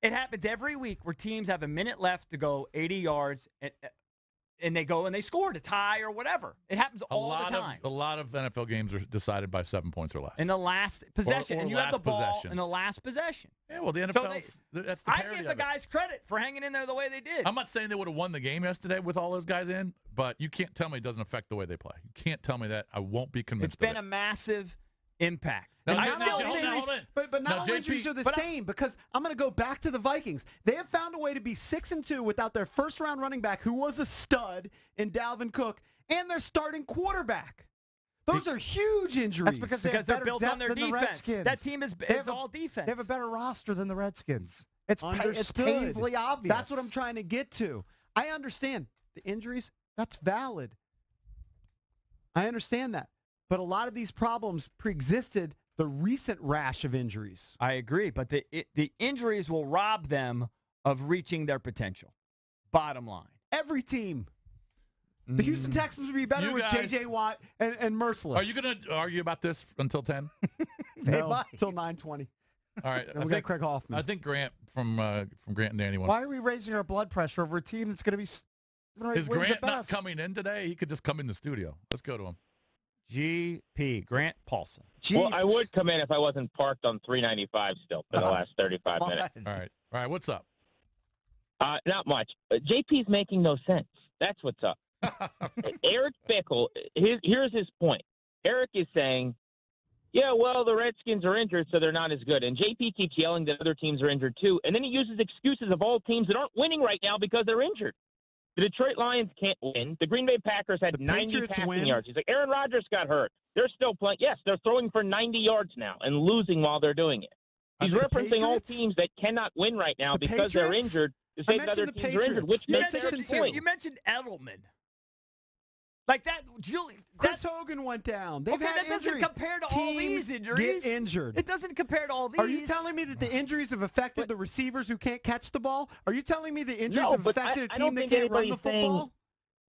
It happens every week where teams have a minute left to go 80 yards, and they go and they score to tie or whatever. It happens all the time. A lot of NFL games are decided by 7 points or less. In the last possession. Or and you have the ball possession. in the last possession. Yeah, well, the NFL, that's the parody I give the guys credit for hanging in there the way they did. I'm not saying they would have won the game yesterday with all those guys in, but you can't tell me it doesn't affect the way they play. You can't tell me that. I won't be convinced. It's been a massive impact. But not all injuries are the same, because I'm going to go back to the Vikings. They have found a way to be 6-2 without their first-round running back, who was a stud in Dalvin Cook, and their starting quarterback. Those are huge injuries. That's because they're built on their defense. That team is all defense. They have a better roster than the Redskins. It's painfully obvious. That's what I'm trying to get to. I understand the injuries. That's valid. I understand that. But a lot of these problems preexisted the recent rash of injuries. I agree, but the injuries will rob them of reaching their potential. Bottom line. Every team. The Houston Texans would be better with J.J. Watt and Merciless. Are you going to argue about this until 10? No, until 9:20. All right. And we got Craig Hoffman. I think Grant from Grant and Danny wants. Why are we raising our blood pressure over a team that's going to be? Is Grant not coming in today? He could just come in the studio. Let's go to him. GP, Grant Paulsen. Well, I would come in if I wasn't parked on 395 still for the last 35 minutes. All right. What's up? Not much. JP's making no sense. That's what's up. Eric Bickle, here's his point. Eric is saying, yeah, well, the Redskins are injured, so they're not as good. And JP keeps yelling that other teams are injured too. And then he uses excuses of all teams that aren't winning right now because they're injured. The Detroit Lions can't win. The Green Bay Packers had 90 passing yards. He's like, Aaron Rodgers got hurt. They're still playing. Yes, they're throwing for 90 yards now and losing while they're doing it. He's referencing all teams that cannot win right now because they're injured to say that other teams are injured, which makes sense. You mentioned Edelman. Like that, Julie. Chris Hogan went down. They've had that doesn't injuries. compare to all these injuries. Get injured. It doesn't compare to all these. Are you telling me that the injuries have affected the receivers who can't catch the ball? Are you telling me the injuries have affected a team that can't run the football?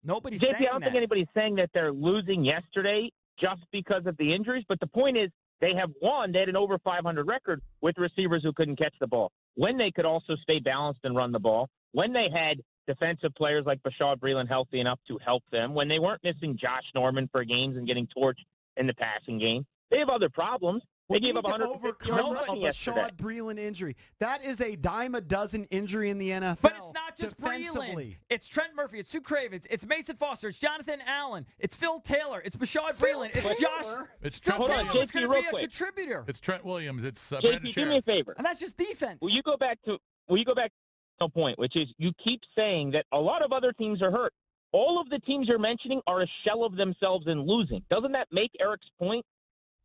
Nobody's JP, saying that. I don't think anybody's saying that they're losing yesterday just because of the injuries. But the point is, they have won. They had an over 500 record with receivers who couldn't catch the ball. When they could also stay balanced and run the ball. When they had defensive players like Bashaud Breeland healthy enough to help them. When they weren't missing Josh Norman for games and getting torched in the passing game. They have other problems. They gave up 150 yards rushing yesterday. Bashaud Breeland injury. That is a dime a dozen injury in the NFL. But it's not just Breeland. It's Trent Murphy. It's Sue Cravens. It's Mason Foster. It's Jonathan Allen. It's Phil Taylor. It's Bashaud Breeland. It's Josh. It's Trent Hold on, Williams. It's going to be a contributor. It's Trent Williams. It's JP, do me a favor. And that's just defense. Will you go back to the point, which is you keep saying that a lot of other teams are hurt. All of the teams you're mentioning are a shell of themselves and losing. Doesn't that make Eric's point?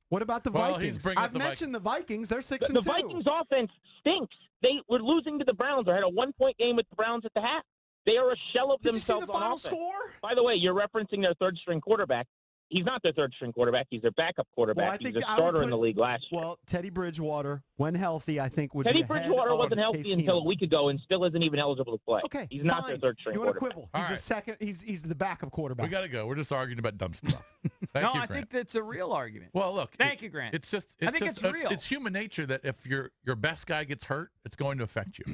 What about the Vikings? I've mentioned the Vikings. They're 6-2. The Vikings offense stinks. They were losing to the Browns. They had a 1-point game with the Browns at the half. They are a shell of themselves on offense. Score? By the way, you're referencing their third-string quarterback. He's not their third-string quarterback. He's their backup quarterback. He's a starter in the league last year. Well, Teddy Bridgewater, when healthy, I think would Teddy be Bridgewater wasn't healthy until a week ago and still isn't even eligible to play. Okay, he's not their third-string quarterback. You want to quibble? He's a second. He's the backup quarterback. We got to go. We're just arguing about dumb stuff. Thank you, I think that's a real argument. Well, look. Thank you, Grant. It's just. I think it's real. It's human nature that if your best guy gets hurt, it's going to affect you.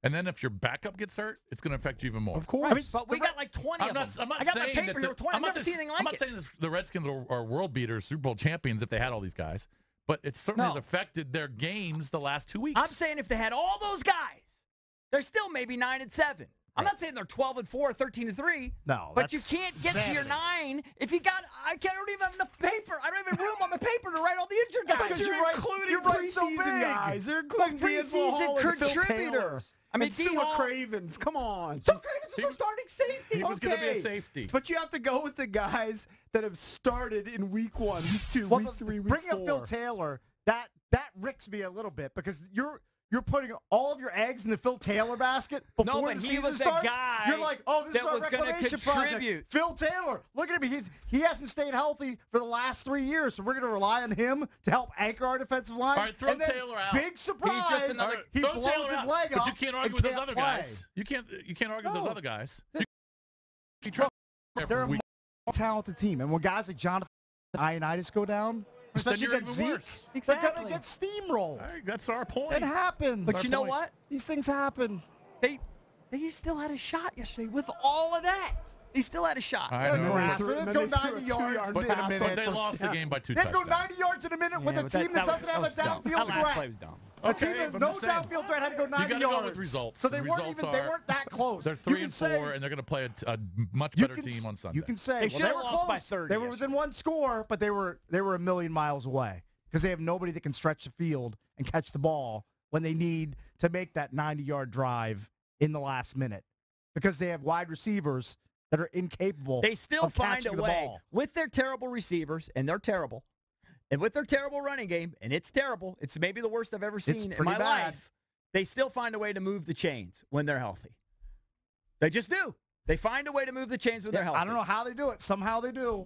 And then if your backup gets hurt, it's going to affect you even more. Of course. I mean, but we got like 20 of them. I'm not I got saying my paper here with 20. I've never seen anything like it. I'm not saying the Redskins are world beaters, Super Bowl champions if they had all these guys. But it certainly has affected their games the last 2 weeks. I'm saying if they had all those guys, they're still maybe 9-7. I'm not saying they're 12-4, 13-3. No, but you can't get to your 9 if you got. I don't even have enough paper. I don't have room on my paper to write all the injured guys. Because you're including preseason guys. You're including preseason contributors. I mean, Cravens. Come on. So Cravens was our starting safety. He was going to be a safety. But you have to go with the guys that have started in week 1, week 2, week 3, week 4. Bringing up Phil Taylor, that ricks me a little bit because you're putting all of your eggs in the Phil Taylor basket before the season starts. You're like, oh, this is our reclamation project. Phil Taylor, look at him. He hasn't stayed healthy for the last 3 years, so we're going to rely on him to help anchor our defensive line. All right, throw Taylor out. Big surprise. He blows his leg off. But you can't argue with those other guys. You can't argue with those other guys. They're a talented team, and when guys like Jonathan Ioannidis go down, Especially against Zeke. Exactly. They're going to get steamrolled. That's our point. It happens. But you know what? These things happen. They still had a shot yesterday with all of that. They still had a shot. I know. Let's go 90 yards in a minute. But they lost the game by 2 touchdowns. Let's go 90 yards in a minute with a team that doesn't have a downfield threat. A team that no downfield threat had to go 90 yards. You got to go with results. So they weren't that close. They're 3-4, and they're going to play a much better team on Sunday. You can say they should have lost by 30. They were within one score, but they were a million miles away because they have nobody that can stretch the field and catch the ball when they need to make that 90-yard drive in the last minute because they have wide receivers that are incapable. They still find a way with their terrible receivers, and they're terrible, and with their terrible running game, and it's terrible. It's maybe the worst I've ever seen in my life. They still find a way to move the chains when they're healthy. They just do. They find a way to move the chains when they're healthy. I don't know how they do it. Somehow they do.